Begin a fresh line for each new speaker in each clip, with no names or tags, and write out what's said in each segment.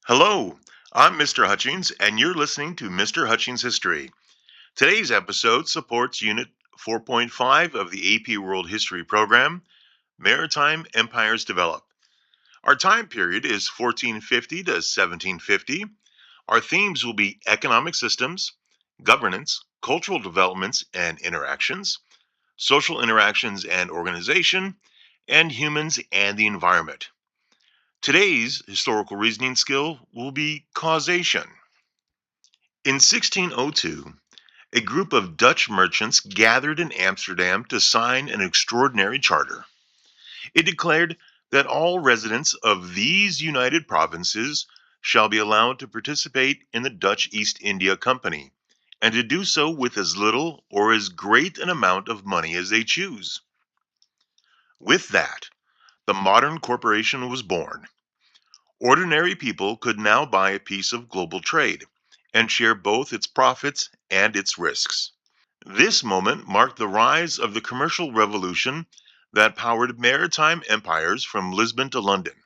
Hello, I'm Mr. Hutchings, and you're listening to Mr. Hutchings History. Today's episode supports Unit 4.5 of the AP World History program, Maritime Empires Develop. Our time period is 1450 to 1750. Our themes will be economic systems, governance, cultural developments and interactions, social interactions and organization, and humans and the environment. Today's historical reasoning skill will be causation. In 1602, a group of Dutch merchants gathered in Amsterdam to sign an extraordinary charter. It declared that all residents of these united provinces shall be allowed to participate in the Dutch East India Company, and to do so with as little or as great an amount of money as they choose. With that, the modern corporation was born. Ordinary people could now buy a piece of global trade and share both its profits and its risks. This moment marked the rise of the commercial revolution that powered maritime empires from Lisbon to London.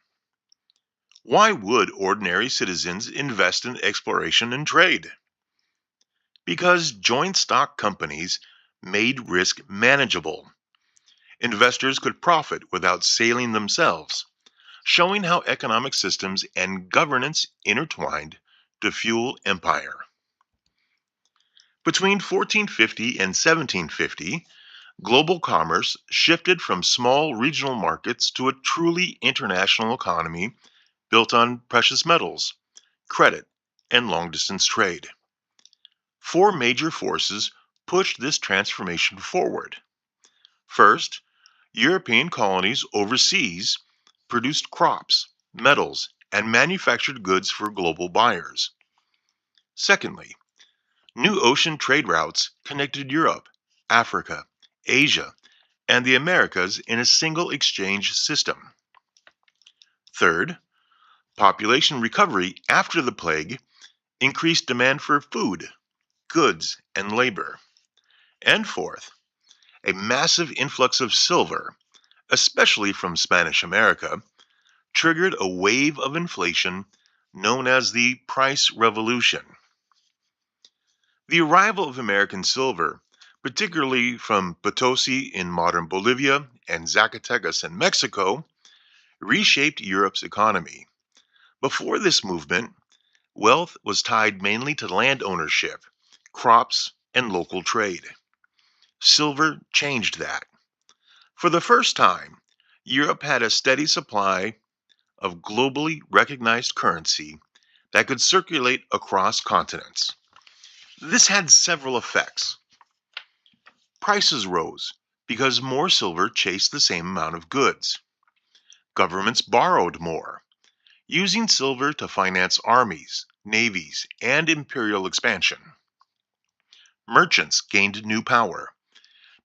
Why would ordinary citizens invest in exploration and trade? Because joint stock companies made risk manageable. Investors could profit without sailing themselves, showing how economic systems and governance intertwined to fuel empire. Between 1450 and 1750, global commerce shifted from small regional markets to a truly international economy built on precious metals, credit, and long distance trade. Four major forces pushed this transformation forward. First, European colonies overseas produced crops, metals, and manufactured goods for global buyers. Secondly, new ocean trade routes connected Europe, Africa, Asia, and the Americas in a single exchange system. Third, population recovery after the plague increased demand for food, goods, and labor. And fourth, a massive influx of silver, especially from Spanish America, triggered a wave of inflation known as the Price Revolution. The arrival of American silver, particularly from Potosi in modern Bolivia and Zacatecas in Mexico, reshaped Europe's economy. Before this movement, wealth was tied mainly to land ownership, crops, and local trade. Silver changed that. For the first time, Europe had a steady supply of globally recognized currency that could circulate across continents. This had several effects. Prices rose because more silver chased the same amount of goods. Governments borrowed more, using silver to finance armies, navies, and imperial expansion. Merchants gained new power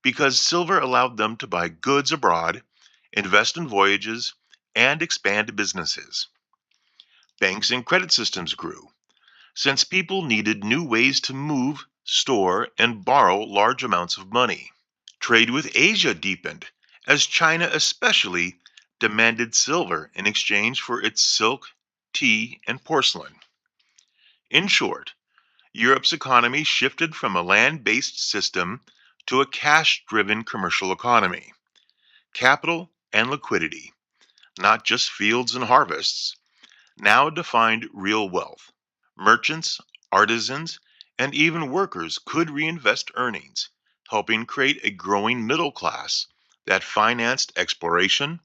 because silver allowed them to buy goods abroad, invest in voyages, and expand businesses. Banks and credit systems grew since people needed new ways to move, store, and borrow large amounts of money. Trade with Asia deepened as China especially demanded silver in exchange for its silk, tea, and porcelain. In short, Europe's economy shifted from a land based system to a cash driven commercial economy. Capital and liquidity, not just fields and harvests, now defined real wealth. Merchants, artisans, and even workers could reinvest earnings, helping create a growing middle class that financed exploration,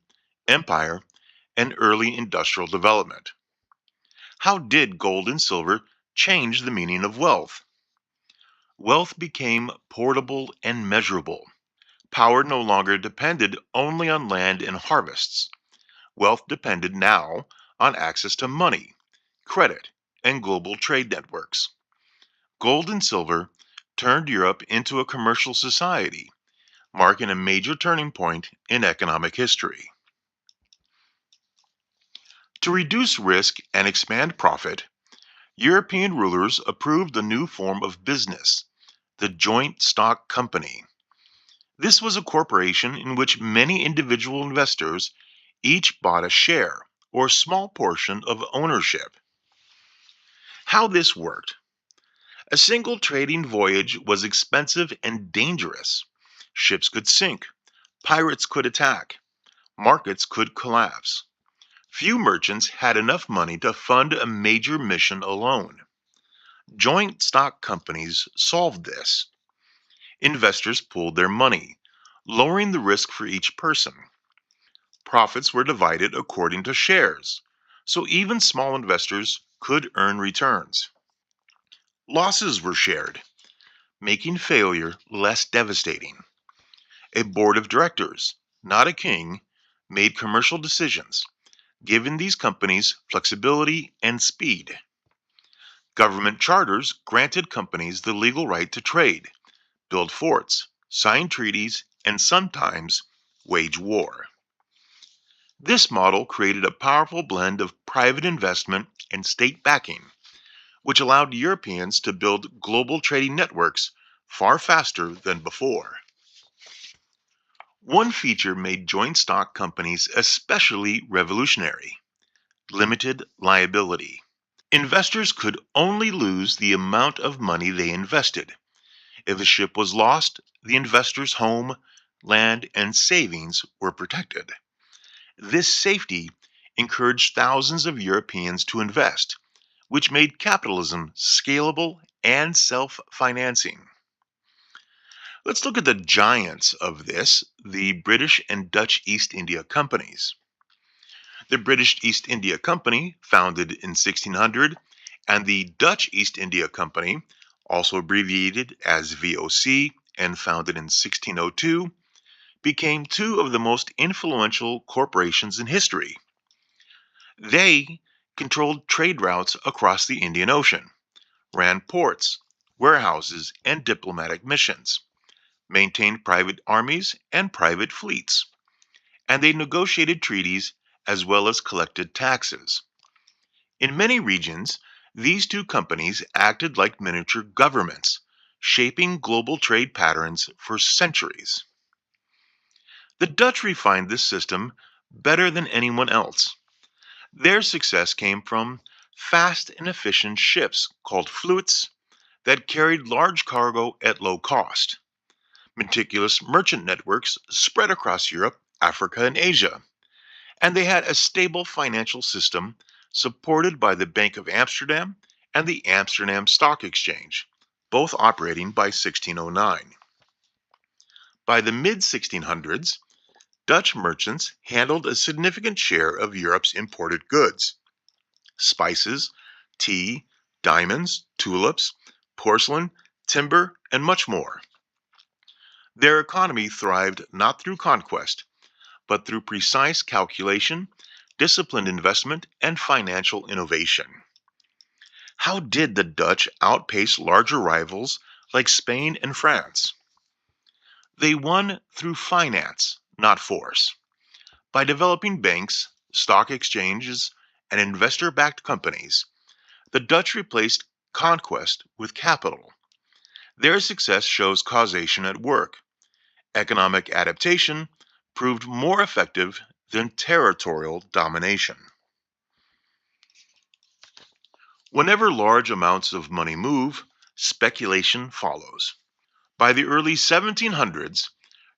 empire, and early industrial development. How did gold and silver change the meaning of wealth? Wealth became portable and measurable. Power no longer depended only on land and harvests. Wealth depended now on access to money, credit, and global trade networks. Gold and silver turned Europe into a commercial society, marking a major turning point in economic history. To reduce risk and expand profit, European rulers approved the new form of business, the joint stock company. This was a corporation in which many individual investors each bought a share or small portion of ownership. How this worked: a single trading voyage was expensive and dangerous. Ships could sink, pirates could attack, markets could collapse. Few merchants had enough money to fund a major mission alone. Joint stock companies solved this. Investors pooled their money, lowering the risk for each person. Profits were divided according to shares, so even small investors could earn returns. Losses were shared, making failure less devastating. A board of directors, not a king, made commercial decisions, giving these companies flexibility and speed. Government charters granted companies the legal right to trade, build forts, sign treaties, and sometimes wage war. This model created a powerful blend of private investment and state backing, which allowed Europeans to build global trading networks far faster than before. One feature made joint stock companies especially revolutionary: limited liability. Investors could only lose the amount of money they invested. If a ship was lost, the investor's home, land, and savings were protected. This safety encouraged thousands of Europeans to invest, which made capitalism scalable and self financing. Let's look at the giants of this, the British and Dutch East India Companies. The British East India Company, founded in 1600, and the Dutch East India Company, also abbreviated as VOC and founded in 1602, became two of the most influential corporations in history. They controlled trade routes across the Indian Ocean, ran ports, warehouses, and diplomatic missions, maintained private armies and private fleets, and they negotiated treaties as well as collected taxes. In many regions, these two companies acted like miniature governments, shaping global trade patterns for centuries. The Dutch refined this system better than anyone else. Their success came from fast and efficient ships called fluits that carried large cargo at low cost, meticulous merchant networks spread across Europe, Africa, and Asia, and they had a stable financial system supported by the Bank of Amsterdam and the Amsterdam Stock Exchange, both operating by 1609. By the mid 1600s, Dutch merchants handled a significant share of Europe's imported goods: spices, tea, diamonds, tulips, porcelain, timber, and much more. Their economy thrived not through conquest, but through precise calculation, disciplined investment, and financial innovation. How did the Dutch outpace larger rivals like Spain and France? They won through finance, not force. By developing banks, stock exchanges, and investor backed companies, the Dutch replaced conquest with capital. Their success shows causation at work. Economic adaptation proved more effective than territorial domination. Whenever large amounts of money move, speculation follows. By the early 1700s,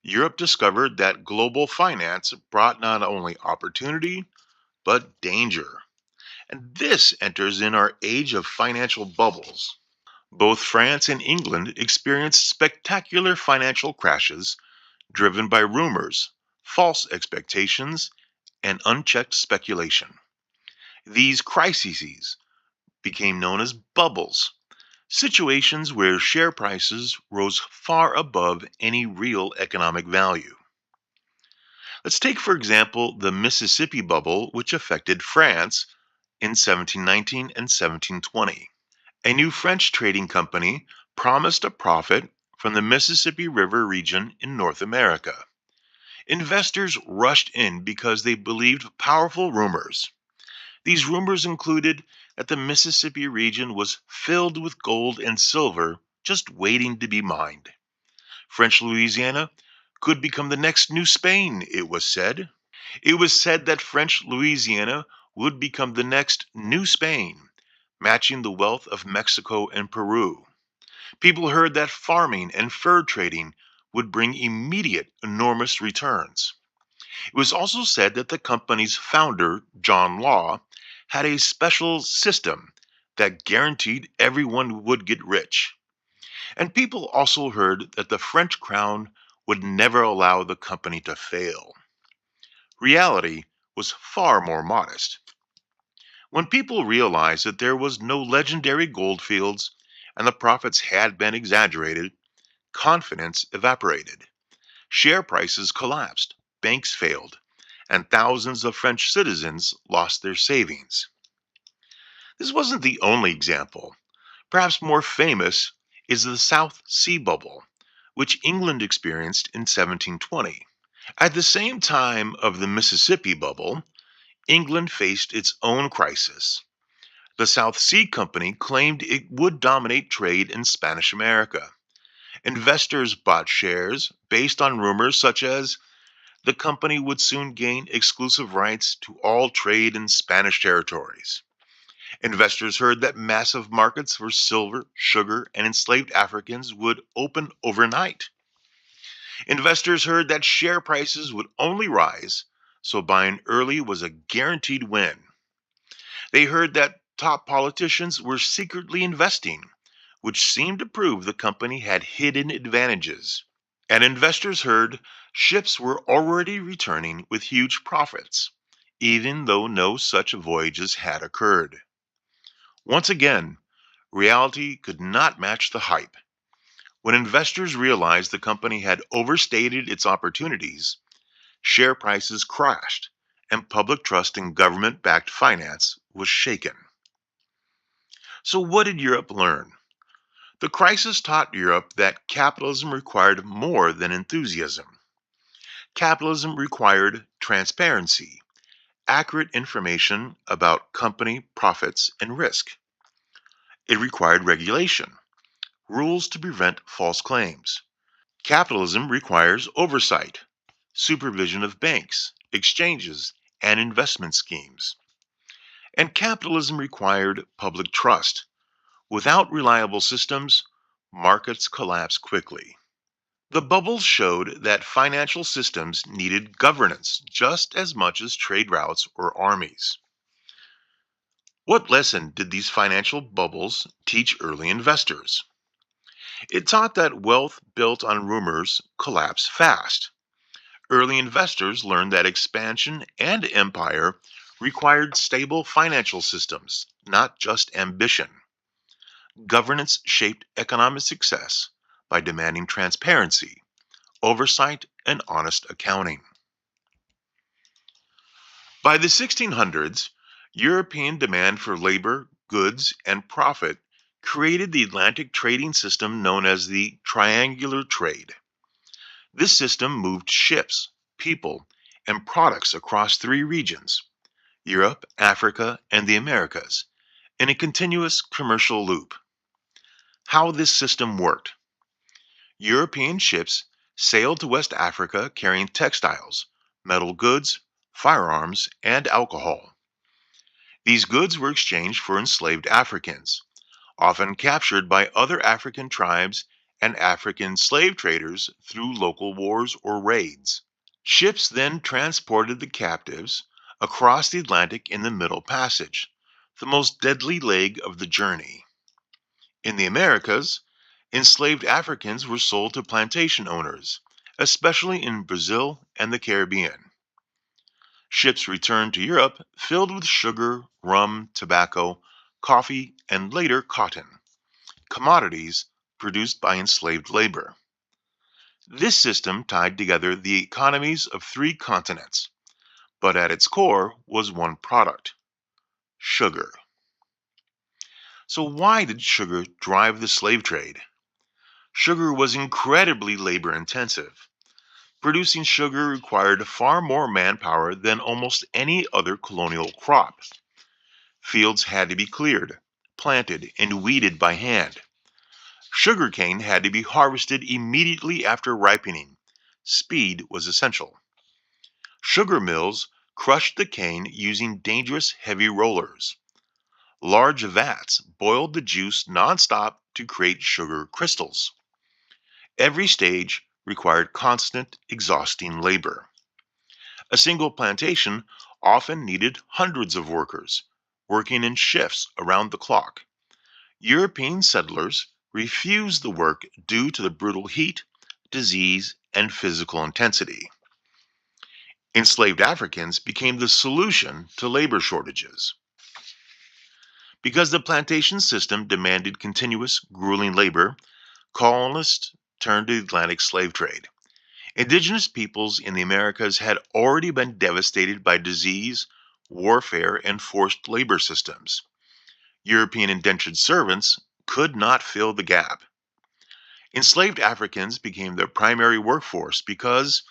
Europe discovered that global finance brought not only opportunity, but danger. And this enters in our age of financial bubbles. Both France and England experienced spectacular financial crashes driven by rumors, false expectations, and unchecked speculation. These crises became known as bubbles, situations where share prices rose far above any real economic value. Let's take, for example, the Mississippi bubble, which affected France in 1719 and 1720. A new French trading company promised a profit from the Mississippi River region in North America. Investors rushed in because they believed powerful rumors. These rumors included that the Mississippi region was filled with gold and silver just waiting to be mined. French Louisiana could become the next New Spain, it was said. It was said that French Louisiana would become the next New Spain, matching the wealth of Mexico and Peru. People heard that farming and fur trading would bring immediate, enormous returns. It was also said that the company's founder, John Law, had a special system that guaranteed everyone would get rich. And people also heard that the French crown would never allow the company to fail. Reality was far more modest. When people realized that there was no legendary gold fields and the profits had been exaggerated, confidence evaporated. Share prices collapsed, banks failed, and thousands of French citizens lost their savings. This wasn't the only example. Perhaps more famous is the South Sea Bubble, which England experienced in 1720. At the same time of the Mississippi Bubble, England faced its own crisis. The South Sea Company claimed it would dominate trade in Spanish America. Investors bought shares based on rumors such as the company would soon gain exclusive rights to all trade in Spanish territories. Investors heard that massive markets for silver, sugar, and enslaved Africans would open overnight. Investors heard that share prices would only rise, so buying early was a guaranteed win. They heard that top politicians were secretly investing, which seemed to prove the company had hidden advantages. And investors heard ships were already returning with huge profits, even though no such voyages had occurred. Once again, reality could not match the hype. When investors realized the company had overstated its opportunities, share prices crashed and public trust in government backed finance was shaken. So, what did Europe learn? The crisis taught Europe that capitalism required more than enthusiasm. Capitalism required transparency, accurate information about company profits and risk. It required regulation, rules to prevent false claims. Capitalism requires oversight, supervision of banks, exchanges, and investment schemes. And capitalism required public trust. Without reliable systems, markets collapse quickly. The bubbles showed that financial systems needed governance just as much as trade routes or armies. What lesson did these financial bubbles teach early investors? It taught that wealth built on rumors collapsed fast. Early investors learned that expansion and empire required stable financial systems, not just ambition. Governance shaped economic success by demanding transparency, oversight, and honest accounting. By the 1600s, European demand for labor, goods, and profit created the Atlantic trading system known as the triangular trade. This system moved ships, people, and products across three regions: Europe, Africa, and the Americas, in a continuous commercial loop. How this system worked: European ships sailed to West Africa carrying textiles, metal goods, firearms, and alcohol. These goods were exchanged for enslaved Africans, often captured by other African tribes and African slave traders through local wars or raids. Ships then transported the captives across the Atlantic in the Middle Passage, the most deadly leg of the journey. In the Americas, enslaved Africans were sold to plantation owners, especially in Brazil and the Caribbean. Ships returned to Europe filled with sugar, rum, tobacco, coffee, and later cotton, commodities produced by enslaved labor. This system tied together the economies of three continents, but at its core was one product: sugar. So, why did sugar drive the slave trade? Sugar was incredibly labor intensive. Producing sugar required far more manpower than almost any other colonial crop. Fields had to be cleared, planted, and weeded by hand. Sugarcane had to be harvested immediately after ripening. Speed was essential. Sugar mills crushed the cane using dangerous heavy rollers. Large vats boiled the juice nonstop to create sugar crystals. Every stage required constant, exhausting labor. A single plantation often needed hundreds of workers, working in shifts around the clock. European settlers refused the work due to the brutal heat, disease, and physical intensity. Enslaved Africans became the solution to labor shortages. Because the plantation system demanded continuous, grueling labor, colonists turned to the Atlantic slave trade. Indigenous peoples in the Americas had already been devastated by disease, warfare, and forced labor systems. European indentured servants could not fill the gap. Enslaved Africans became the primary workforce because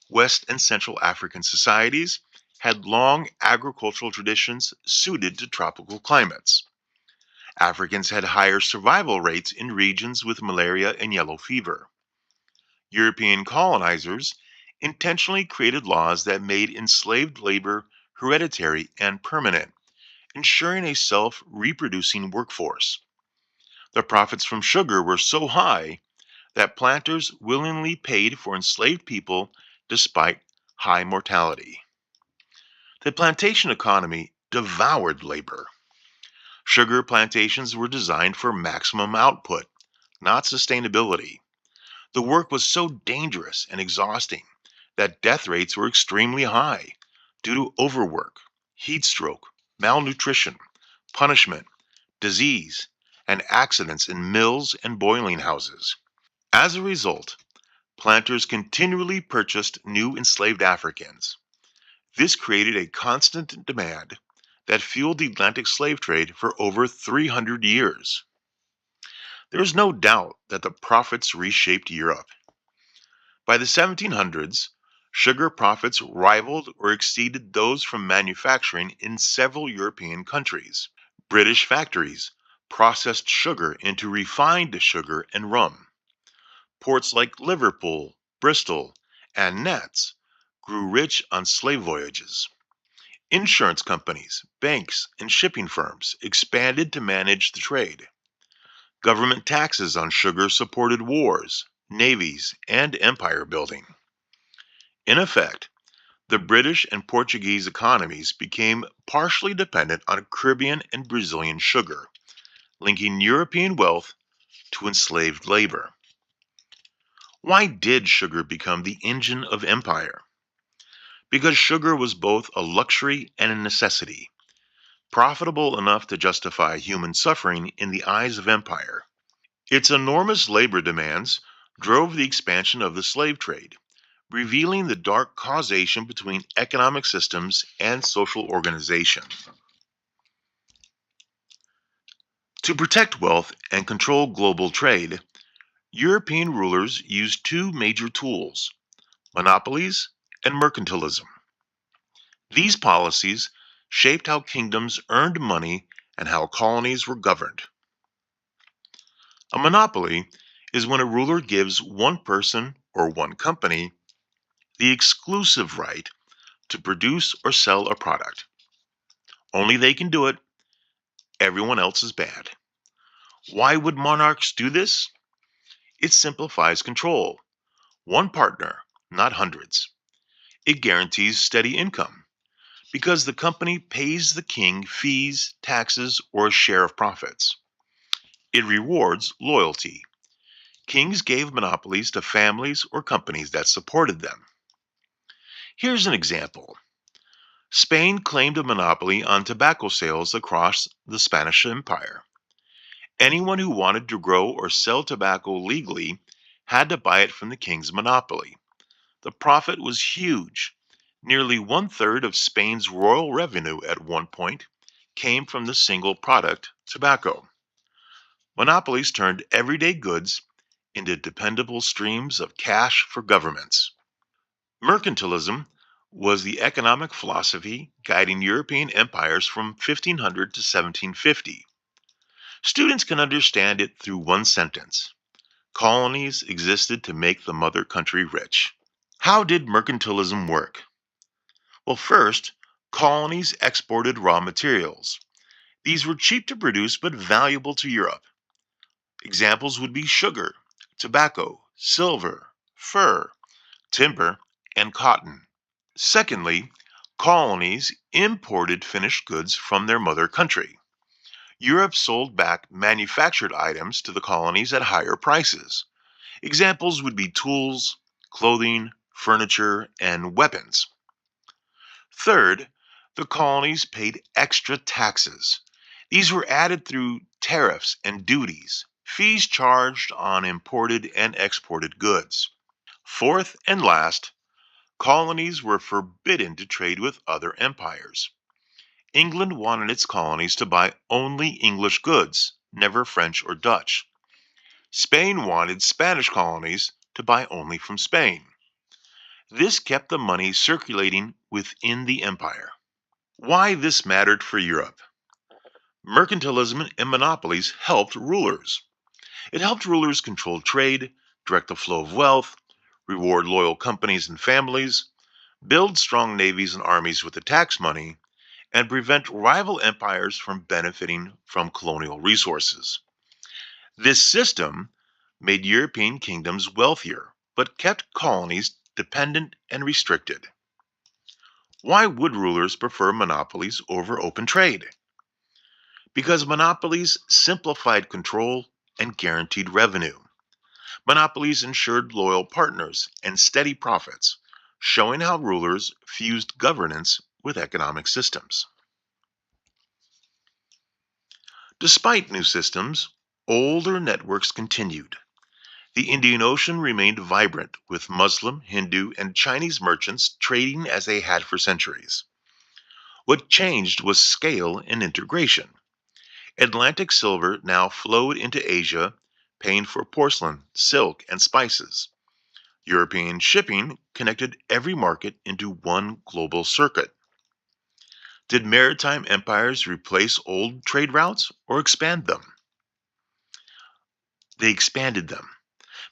West and Central African societies had long agricultural traditions suited to tropical climates. Africans had higher survival rates in regions with malaria and yellow fever. European colonizers intentionally created laws that made enslaved labor hereditary and permanent, ensuring a self reproducing workforce. The profits from sugar were so high that planters willingly paid for enslaved people despite high mortality. The plantation economy devoured labor. Sugar plantations were designed for maximum output, not sustainability. The work was so dangerous and exhausting that death rates were extremely high due to overwork, heat stroke, malnutrition, punishment, disease, and accidents in mills and boiling houses. As a result, planters continually purchased new enslaved Africans. This created a constant demand that fueled the Atlantic slave trade for over 300 years. There is no doubt that the profits reshaped Europe. By the 1700s, sugar profits rivaled or exceeded those from manufacturing in several European countries. British factories processed sugar into refined sugar and rum. Ports like Liverpool, Bristol, and Nets grew rich on slave voyages. Insurance companies, banks, and shipping firms expanded to manage the trade. Government taxes on sugar supported wars, navies, and empire building. In effect, the British and Portuguese economies became partially dependent on Caribbean and Brazilian sugar, linking European wealth to enslaved labor. Why did sugar become the engine of empire? Because sugar was both a luxury and a necessity, profitable enough to justify human suffering in the eyes of empire. Its enormous labor demands drove the expansion of the slave trade, revealing the dark causation between economic systems and social organization. To protect wealth and control global trade, European rulers used two major tools: monopolies and mercantilism. These policies shaped how kingdoms earned money and how colonies were governed. A monopoly is when a ruler gives one person or one company the exclusive right to produce or sell a product. Only they can do it, everyone else is bad. Why would monarchs do this? It simplifies control. One partner, not hundreds. It guarantees steady income because the company pays the king fees, taxes, or a share of profits. It rewards loyalty. Kings gave monopolies to families or companies that supported them. Here's an example. Spain claimed a monopoly on tobacco sales across the Spanish Empire. Anyone who wanted to grow or sell tobacco legally had to buy it from the king's monopoly. The profit was huge. Nearly one third of Spain's royal revenue at one point came from the single product, tobacco. Monopolies turned everyday goods into dependable streams of cash for governments. Mercantilism was the economic philosophy guiding European empires from 1500 to 1750. Students can understand it through one sentence: colonies existed to make the mother country rich. How did mercantilism work? Well, first, colonies exported raw materials. These were cheap to produce but valuable to Europe. Examples would be sugar, tobacco, silver, fur, timber, and cotton. Secondly, colonies imported finished goods from their mother country. Europe sold back manufactured items to the colonies at higher prices. Examples would be tools, clothing, furniture, and weapons. Third, the colonies paid extra taxes. These were added through tariffs and duties, fees charged on imported and exported goods. Fourth and last, colonies were forbidden to trade with other empires. England wanted its colonies to buy only English goods, never French or Dutch. Spain wanted Spanish colonies to buy only from Spain. This kept the money circulating within the empire. Why this mattered for Europe? Mercantilism and monopolies helped rulers. It helped rulers control trade, direct the flow of wealth, reward loyal companies and families, build strong navies and armies with the tax money, and prevent rival empires from benefiting from colonial resources. This system made European kingdoms wealthier, but kept colonies dependent and restricted. Why would rulers prefer monopolies over open trade? Because monopolies simplified control and guaranteed revenue. Monopolies ensured loyal partners and steady profits, showing how rulers fused governance with economic systems. Despite new systems, older networks continued. The Indian Ocean remained vibrant, with Muslim, Hindu, and Chinese merchants trading as they had for centuries. What changed was scale and integration. Atlantic silver now flowed into Asia, paying for porcelain, silk, and spices. European shipping connected every market into one global circuit. Did maritime empires replace old trade routes or expand them? They expanded them.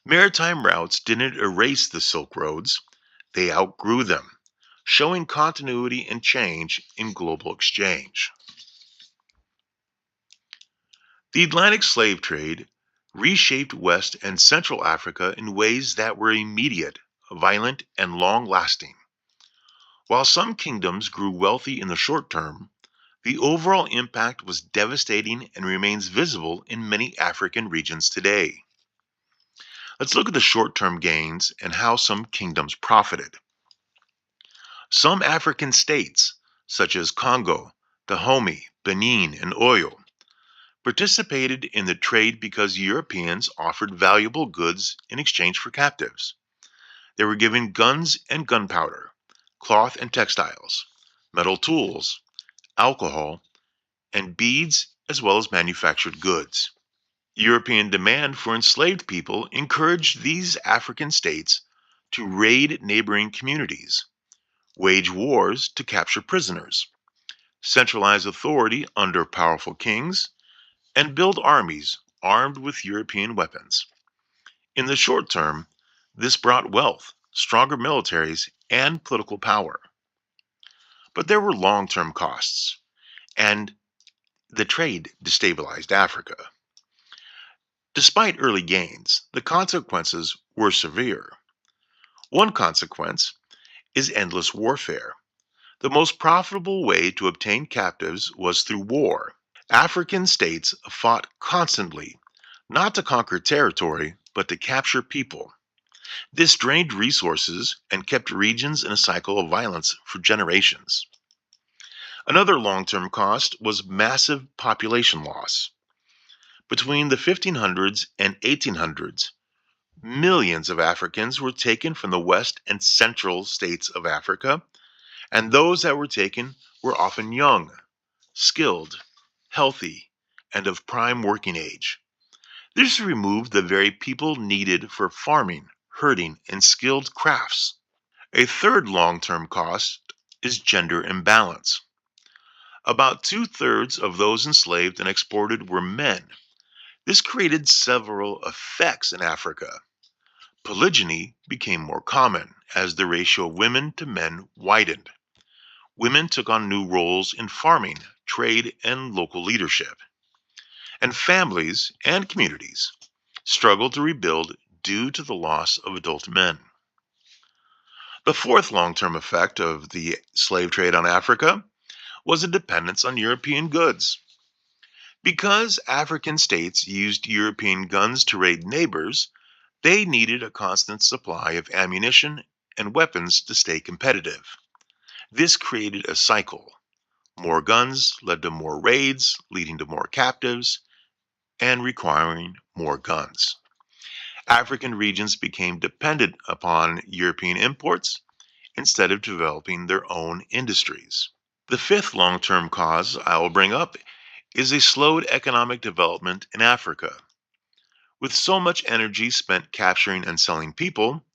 Maritime routes didn't erase the Silk Roads, they outgrew them, showing continuity and change in global exchange. The Atlantic slave trade reshaped West and Central Africa in ways that were immediate, violent, and long lasting. While some kingdoms grew wealthy in the short term, the overall impact was devastating and remains visible in many African regions today. Let's look at the short term gains and how some kingdoms profited. Some African states, such as Congo, Dahomey, Benin, and Oyo, participated in the trade because Europeans offered valuable goods in exchange for captives. They were given guns and gunpowder, cloth and textiles, metal tools, alcohol, and beads, as well as manufactured goods. European demand for enslaved people encouraged these African states to raid neighboring communities, wage wars to capture prisoners, centralize authority under powerful kings, and build armies armed with European weapons. In the short term, this brought wealth, stronger militaries, and political power. But there were long term costs, and the trade destabilized Africa. Despite early gains, the consequences were severe. One consequence is endless warfare. The most profitable way to obtain captives was through war. African states fought constantly, not to conquer territory, but to capture people. This drained resources and kept regions in a cycle of violence for generations. Another long term cost was massive population loss. Between the 1500s and 1800s, millions of Africans were taken from the west and central states of Africa, and those that were taken were often young, skilled, healthy, and of prime working age. This removed the very people needed for farming, herding, and skilled crafts. A third long term cost is gender imbalance. About two-thirds of those enslaved and exported were men. This created several effects in Africa. Polygyny became more common as the ratio of women to men widened. Women took on new roles in farming, trade, and local leadership. And families and communities struggled to rebuild due to the loss of adult men. The fourth long term effect of the slave trade on Africa was a dependence on European goods. Because African states used European guns to raid neighbors, they needed a constant supply of ammunition and weapons to stay competitive. This created a cycle. More guns led to more raids, leading to more captives and requiring more guns. African regions became dependent upon European imports instead of developing their own industries. The fifth long term cause I will bring up is a slowed economic development in Africa. With so much energy spent capturing and selling people,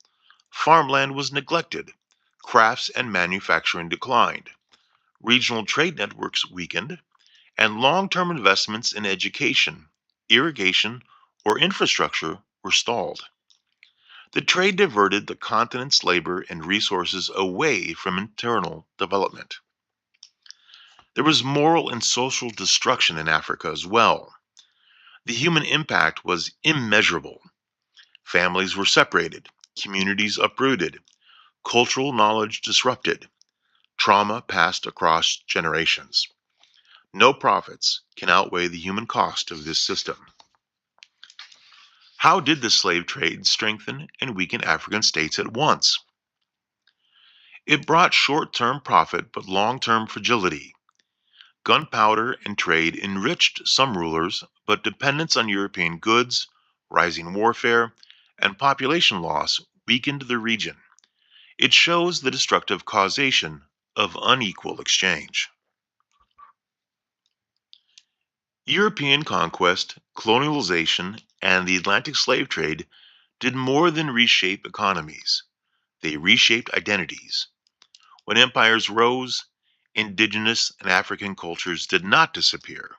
farmland was neglected, crafts and manufacturing declined, regional trade networks weakened, and long term investments in education, irrigation, or infrastructure were stalled. The trade diverted the continent's labor and resources away from internal development. There was moral and social destruction in Africa as well. The human impact was immeasurable. Families were separated, communities uprooted, cultural knowledge disrupted, trauma passed across generations. No profits can outweigh the human cost of this system. How did the slave trade strengthen and weaken African states at once? It brought short term profit but long term fragility. Gunpowder and trade enriched some rulers, but dependence on European goods, rising warfare, and population loss weakened the region. It shows the destructive causation of unequal exchange. European conquest, colonialization, and the Atlantic slave trade did more than reshape economies. They reshaped identities. When empires rose, indigenous and African cultures did not disappear.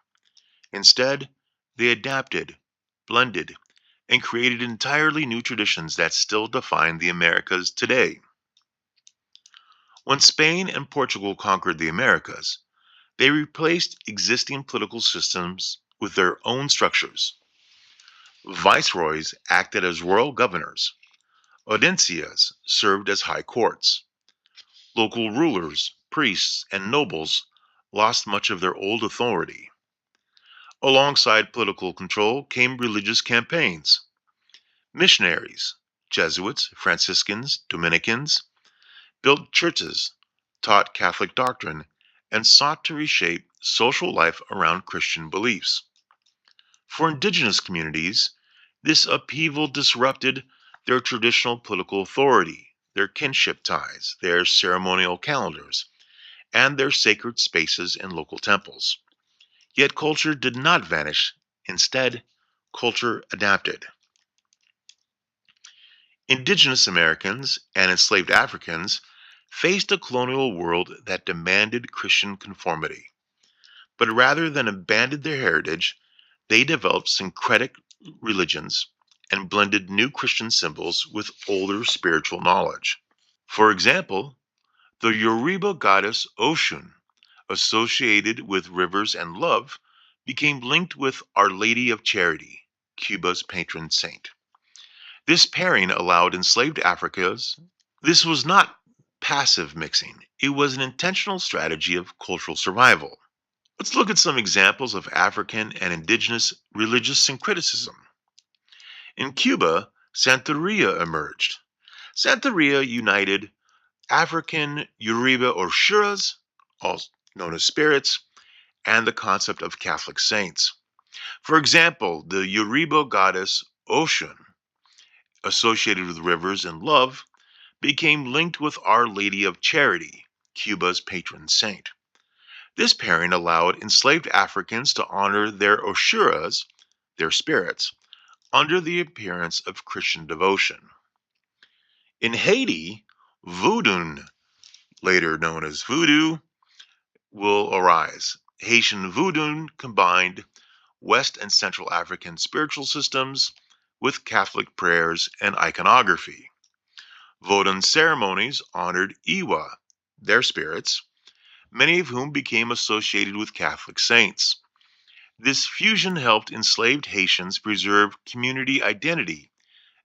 Instead, they adapted, blended, and created entirely new traditions that still define the Americas today. When Spain and Portugal conquered the Americas, they replaced existing political systems with their own structures. Viceroys acted as royal governors. Audiencias served as high courts. Local rulers, priests, and nobles lost much of their old authority. Alongside political control came religious campaigns. Missionaries, Jesuits, Franciscans, Dominicans, built churches, taught Catholic doctrine, and sought to reshape social life around Christian beliefs. For indigenous communities, this upheaval disrupted their traditional political authority, their kinship ties, their ceremonial calendars, and their sacred spaces in local temples. Yet culture did not vanish. Instead, culture adapted. Indigenous Americans and enslaved Africans faced a colonial world that demanded Christian conformity. But rather than abandon their heritage, they developed syncretic religions and blended new Christian symbols with older spiritual knowledge. For example, the Yoruba goddess Oshun, associated with rivers and love, became linked with Our Lady of Charity, Cuba's patron saint. This pairing allowed enslaved Africans. This was not passive mixing, it was an intentional strategy of cultural survival. Let's look at some examples of African and indigenous religious syncretism. In Cuba, Santeria emerged. Santeria united African Yoruba or Shuras, also known as spirits, and the concept of Catholic saints. For example, the Yoruba goddess Oshun, associated with rivers and love, became linked with Our Lady of Charity, Cuba's patron saint. This pairing allowed enslaved Africans to honor their Oshuras, their spirits, under the appearance of Christian devotion. In Haiti, Voodoo, later known as voodoo, will arise. Haitian voodoo combined West and Central African spiritual systems with Catholic prayers and iconography. Vodun ceremonies honored Iwa, their spirits, many of whom became associated with Catholic saints. This fusion helped enslaved Haitians preserve community identity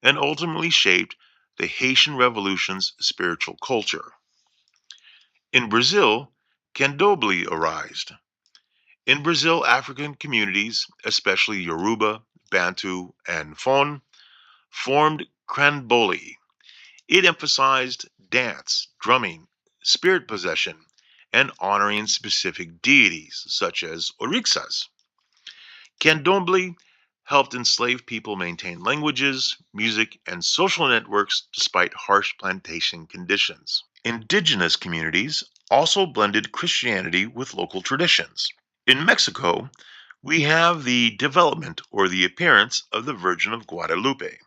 and ultimately shaped the Haitian Revolution's spiritual culture. In Brazil, candomblé arose. In Brazil, African communities, especially Yoruba, Bantu, and Fon, formed candomblé. It emphasized dance, drumming, spirit possession, and honoring specific deities, such as orixás. Candomblé helped enslaved people maintain languages, music, and social networks despite harsh plantation conditions. Indigenous communities also blended Christianity with local traditions. In Mexico, we have the development or the appearance of the Virgin of Guadalupe.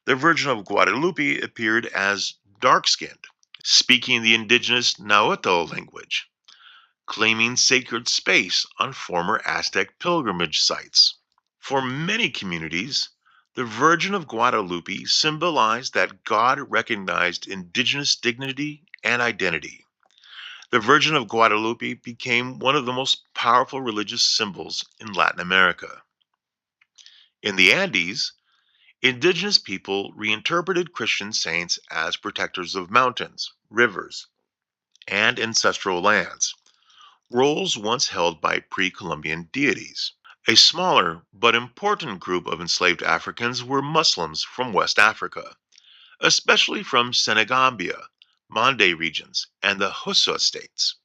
The Virgin of Guadalupe appeared as dark skinned, speaking the indigenous Nahuatl language, claiming sacred space on former Aztec pilgrimage sites. For many communities, the Virgin of Guadalupe symbolized that God recognized indigenous dignity and identity. The Virgin of Guadalupe became one of the most powerful religious symbols in Latin America. In the Andes, indigenous people reinterpreted Christian saints as protectors of mountains, rivers, and ancestral lands, roles once held by pre Columbian deities. A smaller but important group of enslaved Africans were Muslims from West Africa, especially from Senegambia, Mande regions, and the Hussa states.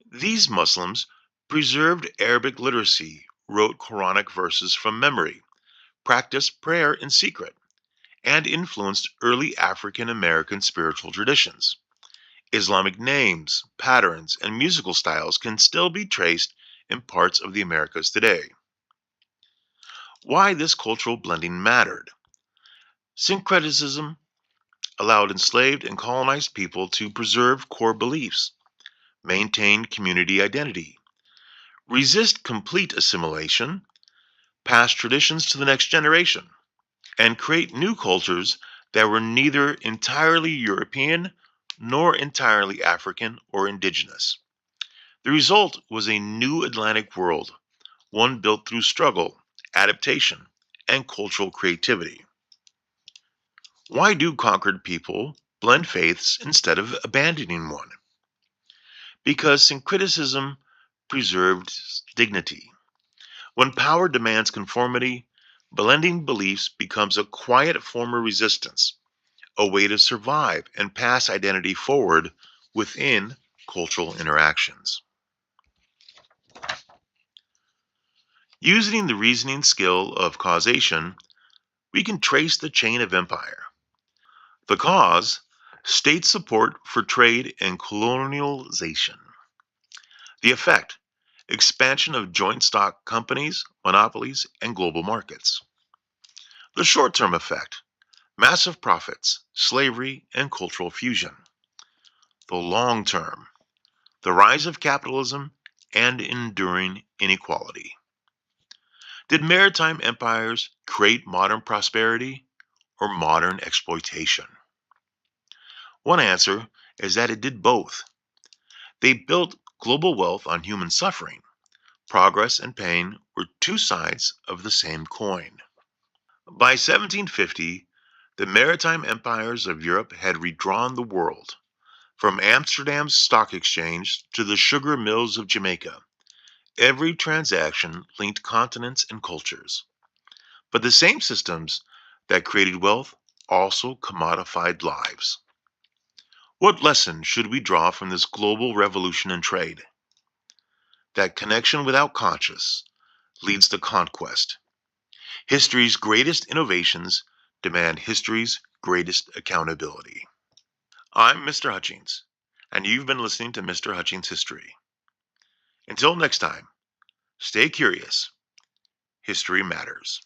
These Muslims preserved Arabic literacy, wrote Quranic verses from memory, practiced prayer in secret, and influenced early African American spiritual traditions. Islamic names, patterns, and musical styles can still be traced in parts of the Americas today. Why this cultural blending mattered. Syncretism allowed enslaved and colonized people to preserve core beliefs, maintain community identity, resist complete assimilation, pass traditions to the next generation, and create new cultures that were neither entirely European nor entirely African or indigenous. The result was a new Atlantic world, one built through struggle, adaptation, and cultural creativity. Why do conquered people blend faiths instead of abandoning one? Because syncretism preserved dignity. When power demands conformity, blending beliefs becomes a quiet form of resistance, a way to survive and pass identity forward within cultural interactions. Using the reasoning skill of causation, we can trace the chain of empire. The cause, state support for trade and colonialization. The effect, expansion of joint stock companies, monopolies, and global markets. The short term effect, massive profits, slavery, and cultural fusion. The long term, the rise of capitalism and enduring inequality. Did maritime empires create modern prosperity or modern exploitation? One answer is that it did both. They built global wealth on human suffering. Progress and pain were two sides of the same coin. By 1750, the maritime empires of Europe had redrawn the world, from Amsterdam's stock exchange to the sugar mills of Jamaica. Every transaction linked continents and cultures. But the same systems that created wealth also commodified lives. What lesson should we draw from this global revolution in trade? That connection without conscience leads to conquest. History's greatest innovations demand history's greatest accountability. I'm Mr. Hutchings, and you've been listening to Mr. Hutchings History. Until next time, stay curious. History matters.